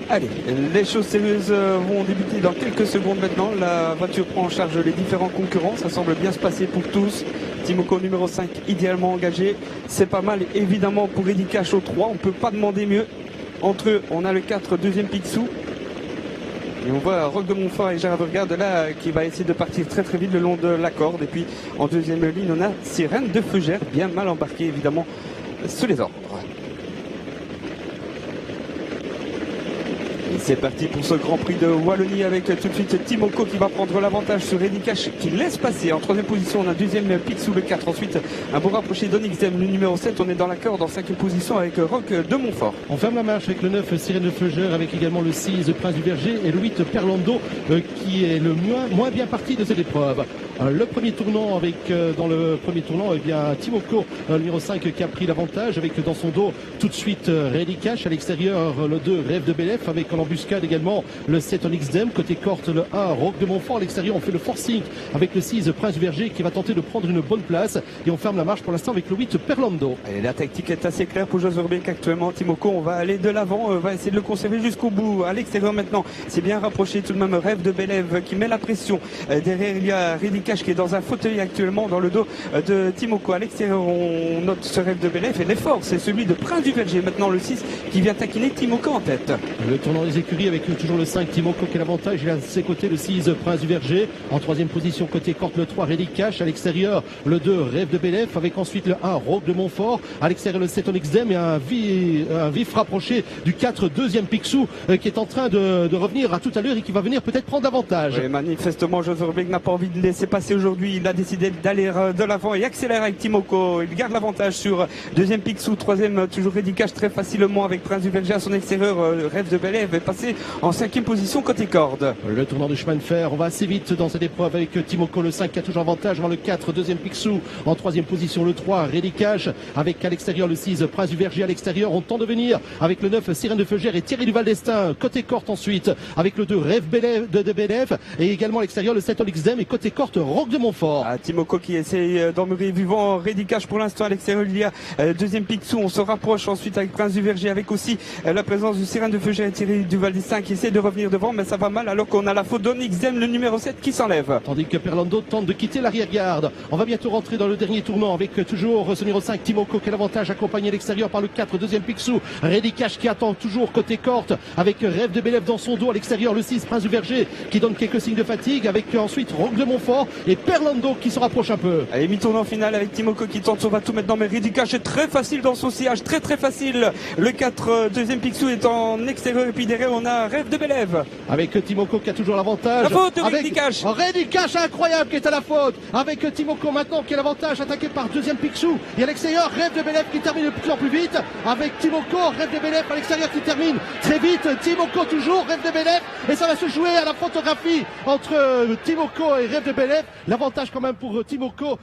Allez, les choses sérieuses vont débuter dans quelques secondes maintenant. La voiture prend en charge les différents concurrents. Ça semble bien se passer pour tous. Timoko numéro 5 idéalement engagé. C'est pas mal évidemment pour Eddy Cash au 3. On ne peut pas demander mieux. Entre eux, on a le 4 deuxième Picsou. Et on voit Roch de Montfort et Gérard Vergade là qui va essayer de partir très très vite le long de la corde. Et puis en deuxième ligne, on a Sirène de Feugère, bien mal embarqué évidemment sous les ordres. C'est parti pour ce Grand Prix de Wallonie avec tout de suite Timoko qui va prendre l'avantage sur Eddy Cash qui laisse passer. En troisième position, on a deuxième Picsou le 4. Ensuite, un beau rapproché d'Onyxem, le numéro 7. On est dans la corde en cinquième position avec Roch de Montfort. On ferme la marche avec le 9 Sirène de Feugère, avec également le 6 Prince du Verger et le 8 Perlando qui est le moins bien parti de cette épreuve. Le premier tournant dans le premier tournant, eh bien Timoko, le numéro 5 qui a pris l'avantage avec dans son dos tout de suite Eddy Cash, à l'extérieur le 2 Rêve de Belef avec en embuscade également le 7 Onyxem, côté corte le 1 Roch de Montfort. À l'extérieur on fait le forcing avec le 6 Prince du Verger qui va tenter de prendre une bonne place et on ferme la marche pour l'instant avec le 8 Perlando. Et la tactique est assez claire pour Jos Verbeek actuellement. Timoko, on va aller de l'avant, va essayer de le conserver jusqu'au bout. À l'extérieur maintenant, c'est bien rapproché tout de même Rêve de Belève qui met la pression. Derrière il y a Eddy Cash qui est dans un fauteuil actuellement dans le dos de Timoko. À l'extérieur on note ce Rêve de Belève et l'effort c'est celui de Prince du Verger. Maintenant le 6 qui vient taquiner Timoko en tête. Le tournant des écuries avec toujours le 5 Timoko qui a l'avantage. Il a à ses côtés le 6 Prince du Verger. En troisième position côté corte le 3 Eddy Cash. À l'extérieur le 2 Rêve de Belef avec ensuite le 1 Roch de Montfort. À l'extérieur le 7 Onyxem et un vif rapproché du 4 deuxième Picsou qui est en train de revenir à tout à l'heure et qui va venir peut-être prendre davantage. Oui, manifestement Jos Verbeek n'a pas envie de laisser passer aujourd'hui. Il a décidé d'aller de l'avant et accélérer avec Timoko. Il garde l'avantage sur deuxième Picsou, troisième toujours Eddy Cash très facilement avec Prince du Verger à son extérieur. Rêve de Belève est passé en cinquième position côté corde. Le tournant de chemin de fer, on va assez vite dans cette épreuve avec Timoko le 5 qui a toujours avantage dans le 4 deuxième Picsou. En troisième position le 3 Eddy Cash avec à l'extérieur le 6 Prince du Verger. À l'extérieur on tente de venir avec le 9 Sirène de Feugère et Thierry Duval d'Estaing. Côté corte ensuite avec le 2 Rêve de Belève et également à l'extérieur le 7 Onyxem et côté corte Roch de Montfort. Timoko qui essaye d'emmener vivant Eddy Cash pour l'instant. À l'extérieur il y a deuxième Picsou. On se rapproche ensuite avec Prince du Verger avec aussi la présence du Sirène de Feugère et Thierry Duval d'Estaing qui essaie de revenir devant mais ça va mal alors qu'on a la faute d'Onyxem le numéro 7 qui s'enlève. Tandis que Perlando tente de quitter l'arrière-garde. On va bientôt rentrer dans le dernier tournant avec toujours ce numéro 5 Timoko qui a l'avantage accompagné à l'extérieur par le 4 deuxième Picsou. Eddy Cash qui attend toujours côté corte avec Rêve de Belève dans son dos. À l'extérieur le 6 Prince du Verger qui donne quelques signes de fatigue avec ensuite Roch de Montfort et Perlando qui se rapproche un peu. Allez, mi-tournant final avec Timoko qui tente son va-tout maintenant mais Eddy Cash est très facile dans son sillage, très très facile. Le 4 deuxième Picsou est en extérieur et puis derrière on a Rêve de Belève. Avec Timoko qui a toujours l'avantage. La faute de Eddy Cash. Eddy Cash incroyable qui est à la faute. Avec Timoko maintenant qui a l'avantage attaqué par deuxième Picsou. Et à l'extérieur Rêve de Belève qui termine de plus en plus vite. Avec Timoko, Rêve de Belève à l'extérieur qui termine très vite. Timoko toujours, Rêve de Belève. Et ça va se jouer à la photographie entre Timoko et Rêve de Belève. L'avantage quand même pour Timoko.